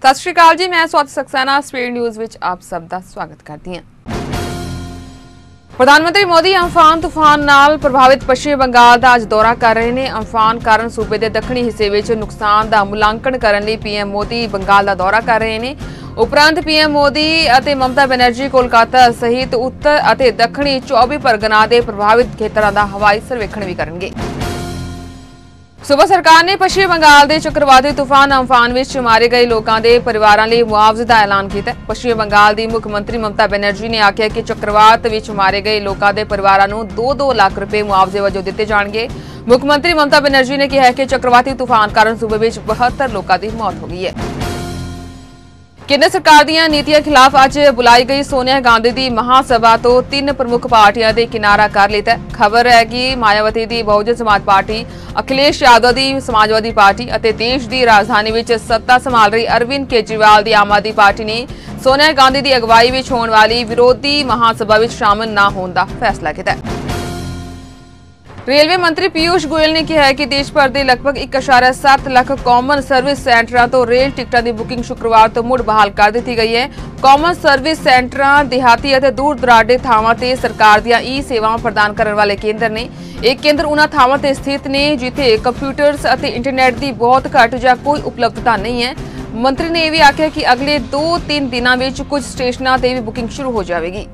सत श्री अकाल जी, मैं Swati Saxena speed news which आप सब दा स्वागत करती हां। प्रधानमंत्री मोदी अम्फान तूफान नाल प्रभावित पश्चिम बंगाल दा अज दौरा कर रहे हैं। अम्फान कारण सूबे दे दक्षिणी हिस्से विच नुकसान दा मुलांकन करन लई पीएम मोदी बंगाल दा दौरा कर रहे हैं। उपरंत पीएम मोदी अते ममता बनर्जी कोलकाता सहित उत्तर अते दक्षिणी 24 परगना दे प्रभावित खेतरां दा हवाई सर्वेखण भी करनगे। सूबा सरकार ने पश्चिम बंगाल के चक्रवाती तूफान अम्फान विच मारे गए लोगों के परिवारों लिए मुआवजे का ऐलान किया। पश्चिम बंगाल की मुख्यमंत्री ममता बनर्जी ने आख्या कि चक्रवात विच मारे गए लोगों के परिवारों को 2-2 लाख रुपए मुआवजे वजों दिए जाएंगे। मुख्यमंत्री ममता बनर्जी ने कहा कि चक्रवाती तूफान कारण सूबे में 72 लोगों की मौत हो गई है। केंद्र सरकार दी नीतियां खिलाफ अज बुलाई गई सोनिया गांधी की महासभा तो 3 प्रमुख पार्टियां ने किनारा कर लिया। खबर है कि मायावती की बहुजन समाज पार्टी, अखिलेश यादव की समाजवादी पार्टी और देश की राजधानी में सत्ता संभाल रही अरविंद केजरीवाल की आम आदमी पार्टी ने सोनिया गांधी की अगवाई में होने वाली विरोधी महासभा में शामिल न होने का फैसला किया। रेलवे मंत्री पीयूष गोयल ने कहा है कि देश भर के लगभग 1.7 लाख कॉमन सर्विस सेंटरों तो रेल टिकटों की बुकिंग शुक्रवार तो मुड़ बहाल कर दी गई है। कॉमन सर्विस सेंटरों देहाती और दूर दराडे थावां ते सरकार दी ई सेवाएं प्रदान करने वाले केंद्र ने। एक केंद्र उन्हां थावां ते स्थित ने जिथे कंप्यूटर्स और इंटरनेट की बहुत घट या कोई उपलब्धता नहीं है। मंत्री ने यह भी आख्या कि अगले 2-3 दिनों में कुछ स्टेशनों ते भी बुकिंग शुरू हो जाएगी।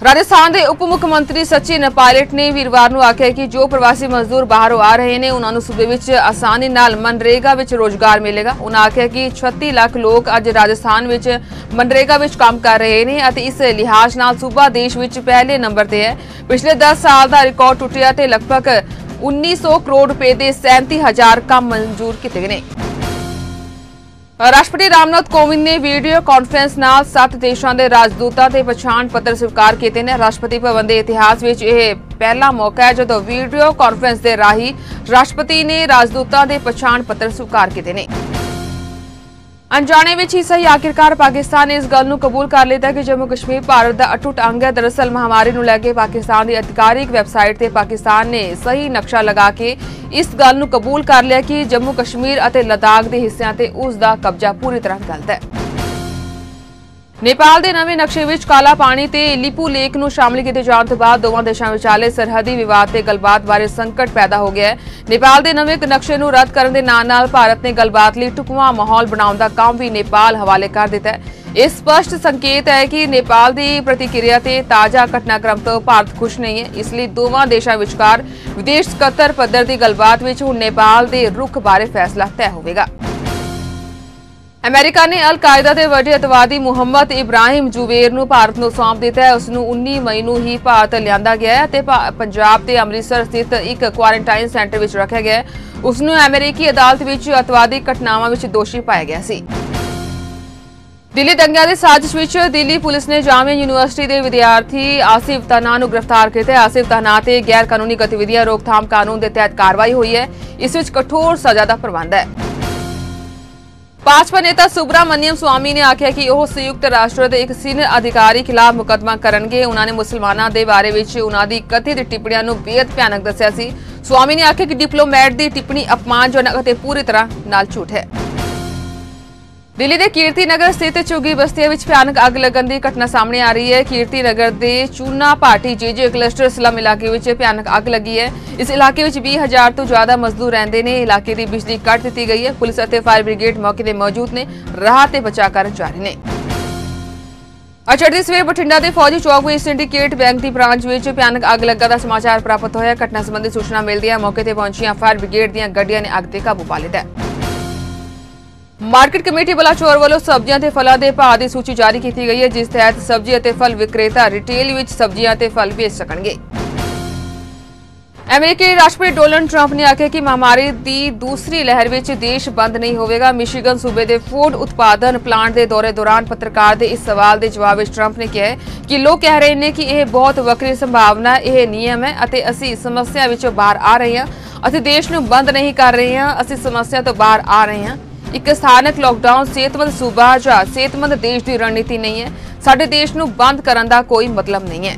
राजस्थान के उप मुख्यमंत्री सचिन पायलट ने वीरवार आख्या कि जो प्रवासी मजदूर बाहरों आ रहे हैं उन्होंने सूबे में आसानी नाल मनरेगा में रोजगार मिलेगा। उन्होंने आख्या कि 36 लाख लोग अज राजस्थान में मनरेगा में काम कर रहे हैं और इस लिहाज नाल सूबा देश में पहले नंबर पर है। पिछले 10 साल का रिकॉर्ड टुटिया तो लगभग 1900 करोड़ रुपए के 37,000 काम मंजूर किए गए। राष्ट्रपति रामनाथ कोविंद ने वीडियो कॉन्फ्रेंस नाल 7 देशों के राजदूतों के पछाण पत्र स्वीकार किए हैं। राष्ट्रपति भवन के इतिहास में यह पहला मौका है जो वीडियो कॉन्फ्रेंस के राही राष्ट्रपति ने राजदूतों के पछाण पत्र स्वीकार किए हैं। अनजाने में ही सही आखिरकार पाकिस्तान ने इस गल को कबूल कर लिया कि जम्मू कश्मीर भारत का अटुट अंग है। दरअसल महामारी को लैके पाकिस्तान की अधिकारिक वैबसाइट से पाकिस्तान ने सही नक्शा लगा के इस गल को कबूल कर लिया कि जम्मू कश्मीर और लद्दाख के हिस्सों से उसका कब्जा पूरी तरह गलत है। नेपाल के नवे नक्शे में काला पानी ते लिपू लेक को शामिल किए जाने के बाद दोवां देशों विचाले सरहदी विवाद से गलबात बारे संकट पैदा हो गया है। नेपाल के नवे नक्शे को रद्द करने के नाल भारत ने गलबात लिए ढुकवां माहौल बनाने का काम भी नेपाल हवाले कर दिता है। यह स्पष्ट संकेत है कि नेपाल की प्रतिक्रिया से ताज़ा घटनाक्रम तो भारत खुश नहीं है। इसलिए दोवां देशों विचकार विदेश सकत्तर पद्धर की गलबात में हुण नेपाल के रुख बारे फैसला तय होगा। अमेरिका ने अल कायदा के वड्डे अतवादी मुहम्मद इब्राहिम जुबेर को भारत को सौंप दिता है। उसनू 19 मई को ही भारत लिया गया है ते पंजाब के अमृतसर स्थित एक क्वारंटाइन सेंटर में रखा गया है। उसनू अमेरिकी अदालत में अतवादी घटनावां में दोषी पाया गया सी। दिल्ली दंगिਆਂ की साजिश में दिल्ली पुलिस ने जामिया यूनिवर्सिटी के विद्यार्थी आसिफ तन्हा को गिरफ्तार किया। आसिफ तन्हा ते गैर कानूनी गतिविधियां रोकथाम कानून के तहत कार्रवाई हुई है। इस विच कठोर सजा का प्रबंध है। भाजपा नेता सुब्रमण्यम स्वामी ने आख्या कि वह संयुक्त राष्ट्र के एक सीनियर अधिकारी खिलाफ मुकदमा करेंगे। उन्होंने मुसलमानों के बारे में उन्होंने कथित टिप्पणियों को बेहद भयानक दस्या सी। स्वामी ने आख्या कि डिप्लोमैट की टिप्पणी अपमानजनक और पूरी तरह नाल झूठ है। दिल्ली के कीर्ति नगर स्थित झुग्गी बस्तियों में भयानक अग लगन की घटना सामने आ रही है। कीर्ति नगर के चूना पार्टी जे क्लस्टर स्लम इलाके में भयानक अग लगी है। इस इलाके में 20,000 तो ज्यादा मजदूर रहते हैं। इलाके की बिजली कट दी गई है। पुलिस और फायर ब्रिगेड मौके पर मौजूद ने राहत बचाव कार्य जारी ने। चढ़ती सवेर बठिंडा के फौजी चौक में सिंडीकेट बैंक की ब्रांच में भयानक अग लगन का समाचार प्राप्त होया। घटना संबंधी सूचना मिलती मौके पर पहुंचिया फायर ब्रिगेड दी गड्डियां ने अग पर काबू पा लिया। मार्केट कमेटी बलाचौर वालों सब्जियां ते फलों के भाव की सूची जारी की गई है, जिस तहत सब्जी और फल विक्रेता रिटेल में सब्जियां ते फल बेच सकेंगे। अमेरिकी राष्ट्रपति डोनाल्ड ट्रंप ने आख्या कि महामारी की दूसरी लहर में देश बंद नहीं होगा। मिशिगन सूबे के फूड उत्पादन प्लांट के दौरे दौरान पत्रकार के इस सवाल के जवाब में ट्रंप ने कहा कि लोग कह रहे हैं कि यह बहुत वक्री संभावना यह नियम है और असी समस्या विचों बाहर आ रहे हैं। असी देश को बंद नहीं कर रहे हैं, असी समस्या तो बाहर आ रहे हैं। एक स्थानक लॉकडाउन सेहतमंद सूबा या सेहतमंद देश की रणनीति नहीं है। साडे देश को बंद करने का कोई मतलब नहीं है।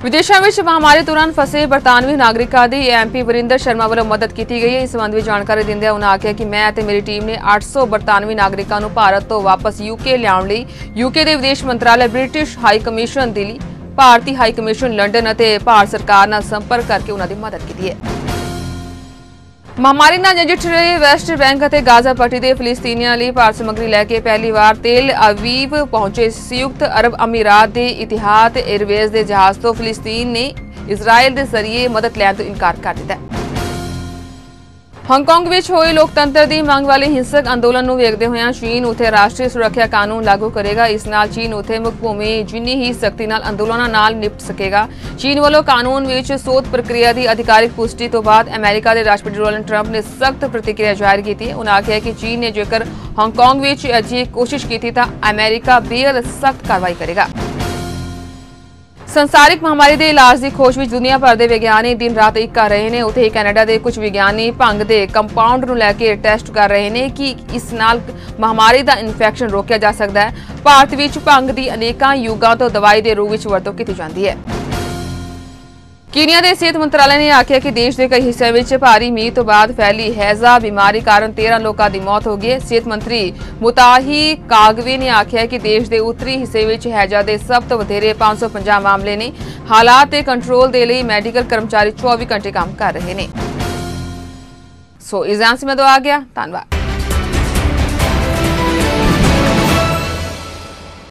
ਵਿਦੇਸ਼ਾਂ ਵਿੱਚ ਮਹਾਮਾਰੀ ਦੌਰਾਨ ਫਸੇ ਬਰਤਾਨਵੀ ਨਾਗਰਿਕਾਂ ਦੀ ਐਮਪੀ ਵਰਿੰਦਰ ਸ਼ਰਮਾ ਵੱਲੋਂ ਮਦਦ ਕੀਤੀ ਗਈ ਹੈ। ਇਸ ਸੰਬੰਧ ਵਿੱਚ ਜਾਣਕਾਰੀ ਦਿੰਦਿਆਂ ਉਨ੍ਹਾਂ ਆਖਿਆ ਕਿ ਮੈਂ ਅਤੇ ਮੇਰੀ ਟੀਮ ਨੇ 800 ਬਰਤਾਨਵੀ ਨਾਗਰਿਕਾਂ ਨੂੰ ਭਾਰਤ ਤੋਂ ਵਾਪਸ ਯੂਕੇ ਲਿਆਉਣ ਲਈ ਯੂਕੇ ਦੇ ਵਿਦੇਸ਼ ਮੰਤਰਾਲੇ, ਬ੍ਰਿਟਿਸ਼ ਹਾਈ ਕਮਿਸ਼ਨ ਦਿੱਲੀ, ਭਾਰਤੀ ਹਾਈ ਕਮਿਸ਼ਨ ਲੰਡਨ ਅਤੇ ਭਾਰਤ ਸਰਕਾਰ ਨਾਲ ਸੰਪਰਕ ਕਰਕੇ ਉਨ੍ਹਾਂ ਦੀ ਮਦਦ ਕੀਤੀ ਹੈ। ਮਹਾਮਾਰੀ ਨਾਲ ਨਜਿੱਠ ਰਹੇ ਵੈਸਟ ਬੈਂਕ ਅਤੇ ਗਾਜ਼ਾ ਪੱਟੀ ਦੇ ਫਿਲਿਸਤੀਨੀਆਂ ਲਈ ਭਾਰਤ ਸਮੱਗਰੀ ਲੈ ਕੇ ਪਹਿਲੀ ਵਾਰ ਤੇਲ ਅਵੀਵ ਪਹੁੰਚੇ ਸੰਯੁਕਤ ਅਰਬ ਅਮੀਰਾਤ ਦੇ ਇਤਿਹਾਦ 에ਅਰਵੇਜ਼ ਦੇ ਜਹਾਜ਼ ਤੋਂ ਫਿਲਿਸਤੀਨ ਨੇ ਇਜ਼ਰਾਈਲ ਦੇ ਜ਼ਰੀਏ ਮਦਦ ਲੈਣ ਤੋਂ ਇਨਕਾਰ ਕਰ ਦਿੱਤਾ। ਹਾਂਗਕਾਂਗ ਵਿੱਚ ਹੋਏ ਲੋਕਤੰਤਰ ਦੀ ਮੰਗ ਵਾਲੇ ਹਿੰਸਕ ਅੰਦੋਲਨ ਨੂੰ ਵੇਖਦੇ ਹੋਏ ਚੀਨ ਉਥੇ ਰਾਸ਼ਟਰੀ ਸੁਰੱਖਿਆ ਕਾਨੂੰਨ ਲਾਗੂ ਕਰੇਗਾ। ਇਸ ਨਾਲ ਚੀਨ ਉਥੇ ਮੁੱਖ ਭੂਮੀ ਜਿੰਨੀ ਹੀ ਸਖਤੀ ਨਾਲ ਅੰਦੋਲਨਾਂ ਨਾਲ ਨਿਪਟ ਸਕੇਗਾ। ਚੀਨ ਵੱਲੋਂ ਕਾਨੂੰਨ ਵਿੱਚ ਸੋਧ ਪ੍ਰਕਿਰਿਆ ਦੀ ਅਧਿਕਾਰਿਕ ਪੁਸ਼ਟੀ ਤੋਂ ਬਾਅਦ ਅਮਰੀਕਾ ਦੇ ਰਾਸ਼ਟਰਪਤੀ ਡੋਨਾਲਡ ਟਰੰਪ ਨੇ ਸਖਤ ਪ੍ਰਤੀਕਿਰਿਆ ਜ਼ਾਹਿਰ ਕੀਤੀ ਹੈ। ਉਨ੍ਹਾਂ ਆਖਿਆ ਕਿ ਚੀਨ ਨੇ ਜੇਕਰ ਹਾਂਗਕਾਂਗ ਵਿੱਚ ਅਜਿਹੀ ਕੋਸ਼ਿਸ਼ ਕੀਤੀ ਤਾਂ ਅਮਰੀਕਾ ਬੇਹੱਦ ਸਖਤ ਕਾਰਵਾਈ ਕਰੇਗਾ। ਸੰਸਾਰਿਕ ਮਹਾਮਾਰੀ ਦੇ ਇਲਾਜ ਦੀ ਖੋਜ ਵਿੱਚ ਦੁਨੀਆ ਭਰ ਦੇ ਵਿਗਿਆਨੀ ਦਿਨ ਰਾਤ ਇੱਕ ਕਰ ਰਹੇ ਨੇ। ਉੱਥੇ ਹੀ ਕੈਨੇਡਾ ਦੇ ਕੁਝ ਵਿਗਿਆਨੀ ਭੰਗ ਦੇ ਕੰਪਾਊਂਡ ਨੂੰ ਲੈ ਕੇ ਟੈਸਟ ਕਰ ਰਹੇ ਨੇ ਕਿ ਇਸ ਨਾਲ ਮਹਾਮਾਰੀ ਦਾ ਇਨਫੈਕਸ਼ਨ ਰੋਕਿਆ ਜਾ ਸਕਦਾ ਹੈ। ਭਾਰਤ ਵਿੱਚ ਭੰਗ ਦੀ ਅਨੇਕਾਂ ਯੁੱਗਾਂ ਤੋਂ ਦਵਾਈ ਦੇ ਰੂਪ ਵਿੱਚ ਵਰਤੋਂ ਕੀਤੀ ਜਾਂਦੀ ਹੈ। ਕੀਨੀਆ ਦੇ ਸਿਹਤ ਮੰਤਰਾਲੇ ਨੇ ਆਖਿਆ ਕਿ ਦੇਸ਼ ਦੇ ਕਈ ਹਿੱਸਿਆਂ ਵਿੱਚ ਭਾਰੀ ਮੀਂਹ ਤੋਂ ਬਾਅਦ ਫੈਲੀ ਹੈਜ਼ਾ ਬਿਮਾਰੀ ਕਾਰਨ 13 ਲੋਕਾਂ ਦੀ ਮੌਤ ਹੋ ਗਈ ਹੈ। ਸਿਹਤ ਮੰਤਰੀ ਮੁਤਾਹੀ ਕਾਗਵੇ ਨੇ ਆਖਿਆ ਕਿ ਦੇਸ਼ ਦੇ ਉੱਤਰੀ ਹਿੱਸੇ ਵਿੱਚ ਹੈਜ਼ਾ ਦੇ ਸਭ ਤੋਂ ਵਧੇਰੇ 550 ਮਾਮਲੇ ਨੇ। ਹਾਲਾਤ ਤੇ ਕੰਟਰੋਲ ਦੇ ਲਈ ਮੈਡੀਕਲ ਕਰਮਚਾਰੀ 24 ਘੰਟੇ ਕੰਮ ਕਰ ਰਹੇ ਨੇ। ਸੋ ਇਜ਼ਾਨ ਸੀ ਮੈਂ ਆ ਗਿਆ। ਧੰਨਵਾਦ।